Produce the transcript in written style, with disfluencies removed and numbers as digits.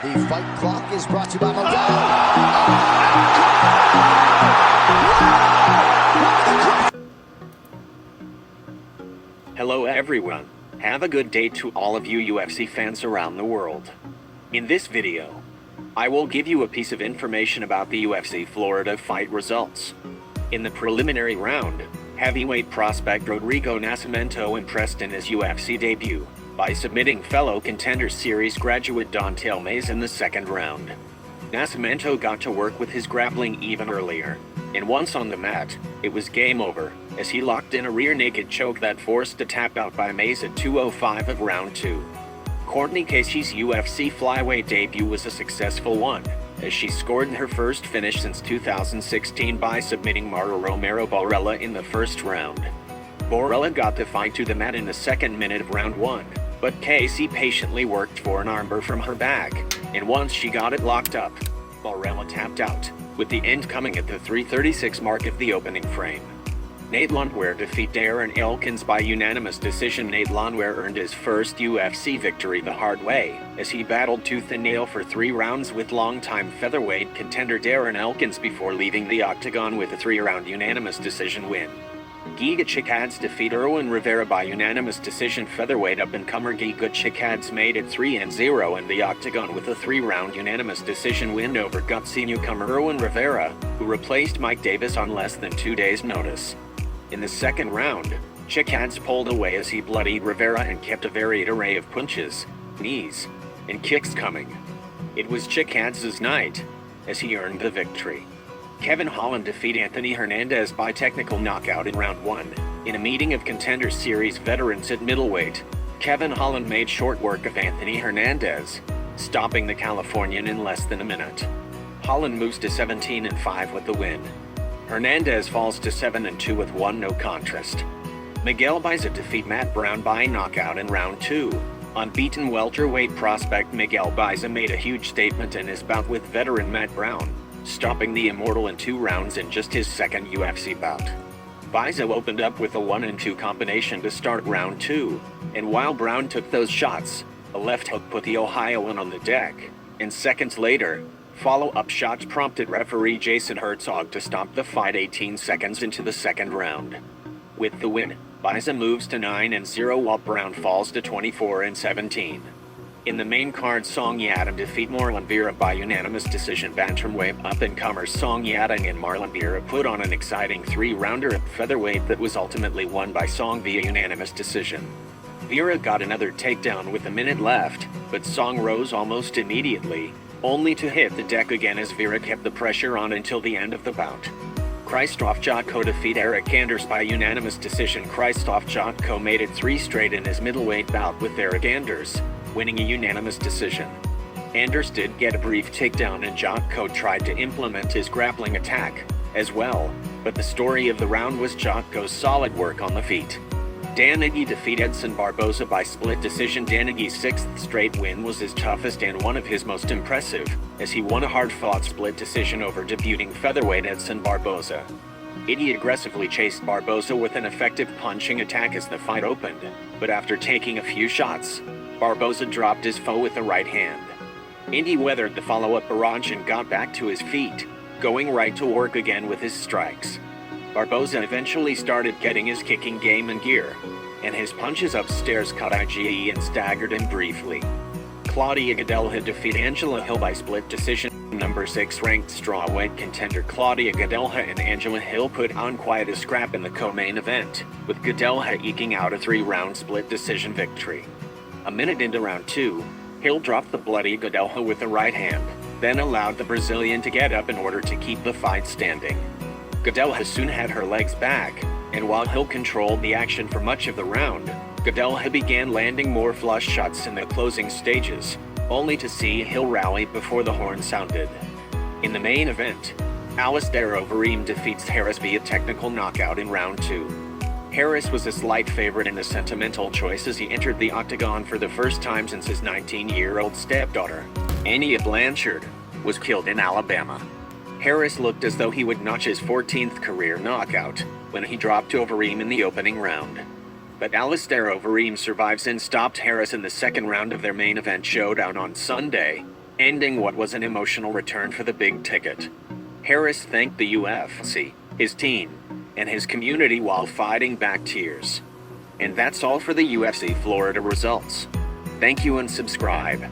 The fight clock is brought to you by Modelo. Hello everyone. Have a good day to all of you UFC fans around the world. In this video, I will give you a piece of information about the UFC Florida fight results. In the preliminary round, heavyweight prospect Rodrigo Nascimento impressed in his UFC debut by submitting fellow Contender Series graduate Don'Tale Mayes in the second round. Nascimento got to work with his grappling even earlier, and once on the mat, it was game over, as he locked in a rear naked choke that forced a tap out by Mayes at 2:05 of round 2. Cortney KRZYSZTOF's UFC flyweight debut was a successful one, as she scored her first finish since 2016 by submitting Mara Romero Borella in the first round. Borella got the fight to the mat in the second minute of round 1, but KC patiently worked for an armbar from her back, and once she got it locked up, Borella tapped out, with the end coming at the 3:36 mark of the opening frame. LANDWEHR defeat DARREN ELKINS by unanimous decision. LANDWEHR earned his first UFC victory the hard way, as he battled tooth and nail for 3 rounds with longtime featherweight contender DARREN ELKINS before leaving the octagon with a 3-round unanimous decision win. GIGA CHIKADZE defeat RIVERA by unanimous decision. Featherweight up-and-comer GIGA CHIKADZE made it 3-0 in the octagon with a 3-round unanimous decision win over gutsy newcomer RIVERA, who replaced Mike Davis on less than 2 days' notice. In the second round, CHIKADZE pulled away as he bloodied Rivera and kept a varied array of punches, knees, and kicks coming. It was CHIKADZE's night, as he earned the victory. HOLLAND defeat HERNANDEZ by technical knockout in round 1. In a meeting of Contender Series veterans at middleweight, HOLLAND made short work of HERNANDEZ, stopping the Californian in less than a minute. Holland moves to 17-5 with the win. Hernandez falls to 7-2 with 1 no contest. BAEZA defeat Matt Brown by knockout in round 2. Unbeaten welterweight prospect BAEZA made a huge statement in his bout with veteran Matt Brown, stopping the Immortal in 2 rounds in just his second UFC bout. BAEZA opened up with a 1-2 combination to start round 2, and while Brown took those shots, a left hook put the Ohioan on the deck, and seconds later, follow-up shots prompted referee Jason Herzog to stop the fight 18 seconds into the second round. With the win, BAEZA moves to 9-0 while Brown falls to 24-17. In the main card, Song Yadong defeat Marlon Vera by unanimous decision. Bantamweight up-and-comers Song Yadong and Marlon Vera put on an exciting 3-rounder at featherweight that was ultimately won by Song via unanimous decision. Vera got another takedown with a minute left, but Song rose almost immediately, only to hit the deck again as Vera kept the pressure on until the end of the bout. JOTKO defeat ERYK by unanimous decision. JOTKO made it 3 straight in his middleweight bout with ERYK, winning a unanimous decision. Anders did get a brief takedown and JOTKO tried to implement his grappling attack as well, but the story of the round was JOTKO's solid work on the feet. DANIGI defeat Edson Barboza by split decision. DANIGI's 6th straight win was his toughest and one of his most impressive, as he won a hard-fought split decision over debuting featherweight Edson Barboza. Eddy aggressively chased Barboza with an effective punching attack as the fight opened, but after taking a few shots, Barboza dropped his foe with the right hand. Eddy weathered the follow-up barrage and got back to his feet, going right to work again with his strikes. Barboza eventually started getting his kicking game in gear, and his punches upstairs caught IGE and staggered him briefly. CLAUDIA GADELHA defeat Angela Hill by split decision. Number 6 ranked strawweight contender CLAUDIA GADELHA and Angela Hill put on quite a scrap in the co-main event, with GADELHA eking out a 3-round split decision victory. A minute into round 2, Hill dropped the bloody GADELHA with the right hand, then allowed the Brazilian to get up in order to keep the fight standing. GADELHA soon had her legs back, and while Hill controlled the action for much of the round, GADELHA began landing more flush shots in the closing stages, only to see Hill rally before the horn sounded. In the main event, Alistair Overeem defeats Harris via technical knockout in round 2. Harris was a slight favorite in the sentimental choice as he entered the octagon for the first time since his 19-year-old stepdaughter, Anya Blanchard, was killed in Alabama. Harris looked as though he would notch his 14th career knockout when he dropped Overeem in the opening round. But Alistair Overeem survives and stopped Harris in the second round of their main event showdown on Sunday, ending what was an emotional return for the big ticket. Harris thanked the UFC, his team, and his community while fighting back tears. And that's all for the UFC Florida results. Thank you and subscribe.